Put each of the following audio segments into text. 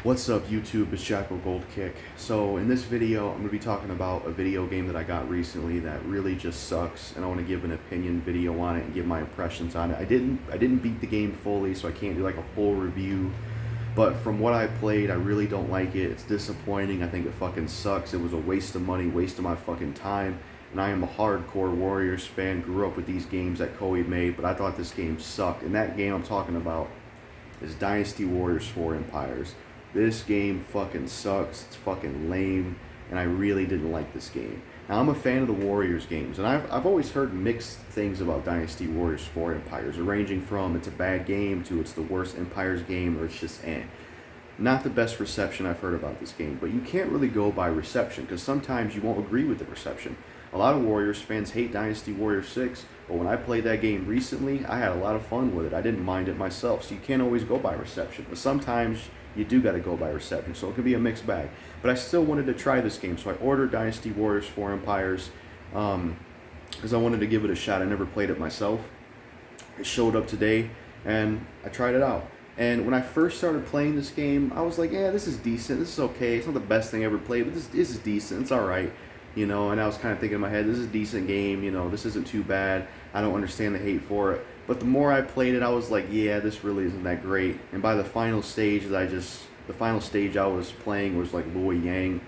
What's up YouTube, it's JackalGoldKick. So in this video, I'm going to be talking about a video game that I got recently that really just sucks, and I want to give an opinion video on it and give my impressions on it. I didn't beat the game fully, so I can't do like a full review, but from what I played, I really don't like it. It's disappointing. I think it fucking sucks. It was a waste of money, waste of my fucking time, and I am a hardcore Warriors fan. Grew up with these games that Koei made, but I thought this game sucked, and that game I'm talking about is Dynasty Warriors 4 Empires. This game fucking sucks. It's fucking lame, and I really didn't like this game. Now, I'm a fan of the Warriors games, and I've always heard mixed things about Dynasty Warriors 4 Empires, ranging from it's a bad game to it's the worst Empires game or it's just eh. Not the best reception I've heard about this game, but you can't really go by reception because sometimes you won't agree with the reception. A lot of Warriors fans hate Dynasty Warriors 6, but when I played that game recently, I had a lot of fun with it. I didn't mind it myself, so you can't always go by reception. But sometimes you do got to go by reception, so it can be a mixed bag. But I still wanted to try this game, so I ordered Dynasty Warriors 4 Empires because I wanted to give it a shot. I never played it myself. It showed up today, and I tried it out. And when I first started playing this game, I was like, yeah, this is decent. This is okay. It's not the best thing I ever played, but this is decent. It's all right. And I was kind of thinking in my head, this is a decent game. This isn't too bad. I don't understand the hate for it. But the more I played it, I was like, yeah, this really isn't that great. And by the final stage the final stage I was playing was like Luo Yang.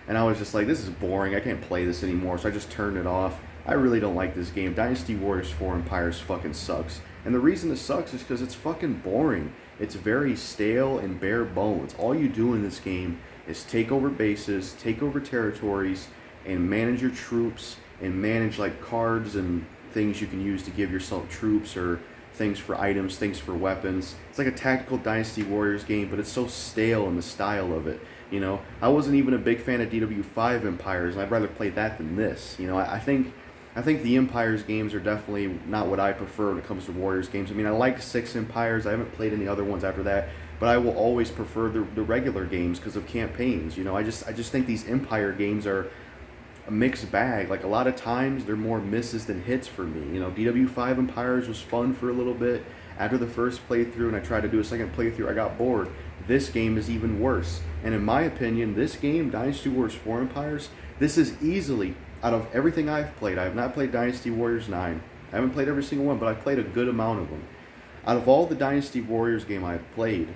And I was just like, this is boring. I can't play this anymore. So I just turned it off. I really don't like this game. Dynasty Warriors 4 Empires fucking sucks. And the reason it sucks is because it's fucking boring. It's very stale and bare bones. All you do in this game is take over bases, take over territories, and manage your troops, and manage like cards and things you can use to give yourself troops, or things for items, things for weapons. It's like a tactical Dynasty Warriors game, but it's so stale in the style of it. I wasn't even a big fan of DW5 Empires, and I'd rather play that than this. I think the Empires games are definitely not what I prefer when it comes to Warriors games. I mean, I like 6 Empires. I haven't played any other ones after that, but I will always prefer the regular games because of campaigns. I just think these Empire games are a mixed bag. Like, a lot of times they're more misses than hits for me. DW5 Empires was fun for a little bit. After the first playthrough and I tried to do a second playthrough, I got bored. This game is even worse. And in my opinion, this game, Dynasty Warriors 4 Empires, this is easily, out of everything I've played, I have not played Dynasty Warriors 9. I haven't played every single one, but I've played a good amount of them. Out of all the Dynasty Warriors game I've played,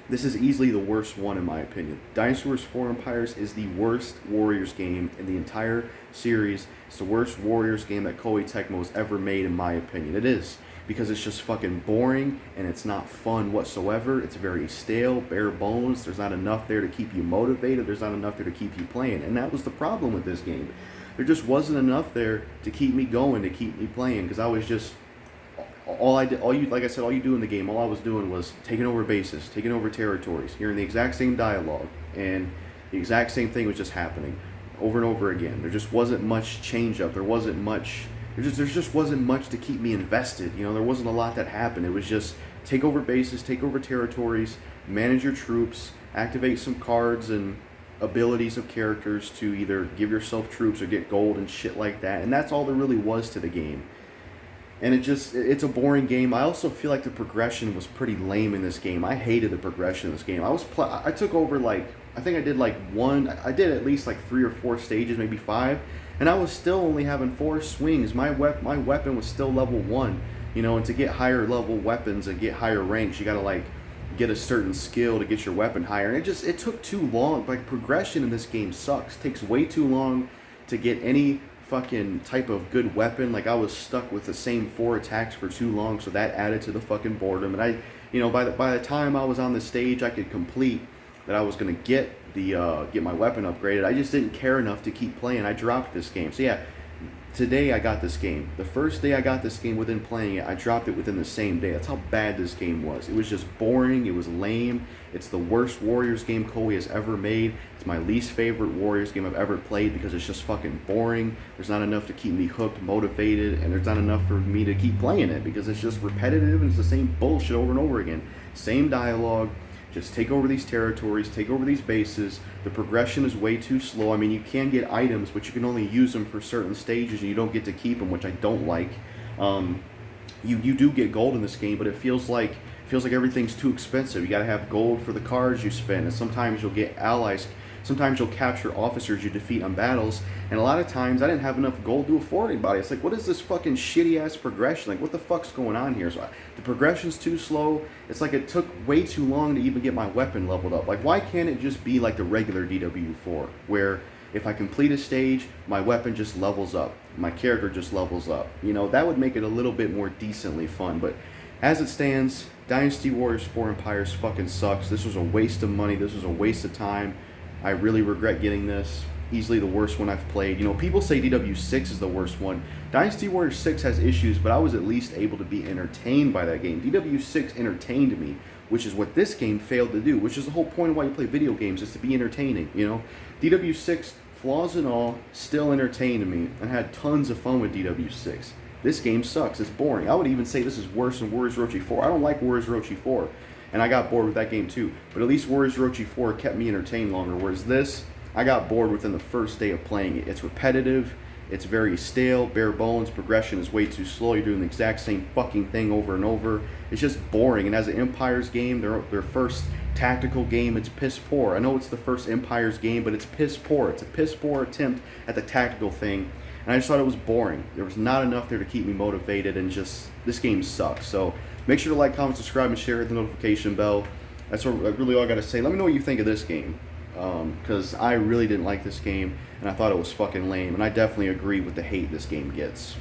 this is easily the worst one in my opinion. Dynasty Warriors 4 Empires is the worst Warriors game in the entire series. It's the worst Warriors game that Koei Tecmo has ever made in my opinion. It is. Because it's just fucking boring and it's not fun whatsoever. It's very stale, bare bones. There's not enough there to keep you motivated. There's not enough there to keep you playing. And that was the problem with this game. There just wasn't enough there to keep me going, to keep me playing, because I was just like I said, all you do in the game, all I was doing was taking over bases, taking over territories, hearing the exact same dialogue, and the exact same thing was just happening over and over again. There just wasn't much change up. There just wasn't much to keep me invested. There wasn't a lot that happened. It was just take over bases, take over territories, manage your troops, activate some cards and abilities of characters to either give yourself troops or get gold and shit like that. And that's all there really was to the game. And it's a boring game. I also feel like the progression was pretty lame in this game. I hated the progression in this game. I took over I think I did at least like 3 or 4 stages, maybe 5, and I was still only having 4 swings. My weapon was still level 1, and to get higher level weapons and get higher ranks, you gotta get a certain skill to get your weapon higher. And it took too long. Like, progression in this game sucks. It takes way too long to get any fucking type of good weapon. Like, I was stuck with the same 4 attacks for too long, so that added to the fucking boredom. And by the time I was on the stage I could complete, that I was gonna get my weapon upgraded, I just didn't care enough to keep playing. I dropped this game. So yeah, today I got this game. The first day I got this game within playing it, I dropped it within the same day. That's how bad this game was. It was just boring. It was lame. It's the worst Warriors game Koei has ever made. It's my least favorite Warriors game I've ever played because it's just fucking boring. There's not enough to keep me hooked, motivated, and there's not enough for me to keep playing it because it's just repetitive and it's the same bullshit over and over again. Same dialogue. Just take over these territories, take over these bases. The progression is way too slow. I mean, you can get items, but you can only use them for certain stages, and you don't get to keep them, which I don't like. You do get gold in this game, but it feels like feels like everything's too expensive. You gotta have gold for the cards you spend, and sometimes you'll get allies. Sometimes you'll capture officers you defeat on battles, and a lot of times I didn't have enough gold to afford anybody. It's like, what is this fucking shitty ass progression? Like, what the fuck's going on here? So the progression's too slow. It's like it took way too long to even get my weapon leveled up. Like, why can't it just be like the regular DW4, where if I complete a stage, my weapon just levels up, my character just levels up? You know, that would make it a little bit more decently fun. But as it stands, Dynasty Warriors 4 Empires fucking sucks. This was a waste of money. This was a waste of time. I really regret getting this. Easily the worst one I've played. You know, people say DW6 is the worst one. Dynasty Warriors 6 has issues, but I was at least able to be entertained by that game. DW6 entertained me, which is what this game failed to do, which is the whole point of why you play video games, is to be entertaining, you know? DW6, flaws and all, still entertained me, and I had tons of fun with DW6. This game sucks. It's boring. I would even say this is worse than Warriors Orochi 4. I don't like Warriors Orochi 4. And I got bored with that game too. But at least Warriors Orochi 4 kept me entertained longer. Whereas this, I got bored within the first day of playing it. It's repetitive. It's very stale, bare bones. Progression is way too slow. You're doing the exact same fucking thing over and over. It's just boring. And as an Empires game, their first tactical game, it's piss poor. I know it's the first Empires game, but it's piss poor. It's a piss poor attempt at the tactical thing. And I just thought it was boring. There was not enough there to keep me motivated, and just, this game sucks. So make sure to like, comment, subscribe, and share, hit the notification bell. That's really all I got to say. Let me know what you think of this game, because I really didn't like this game, and I thought it was fucking lame, and I definitely agree with the hate this game gets.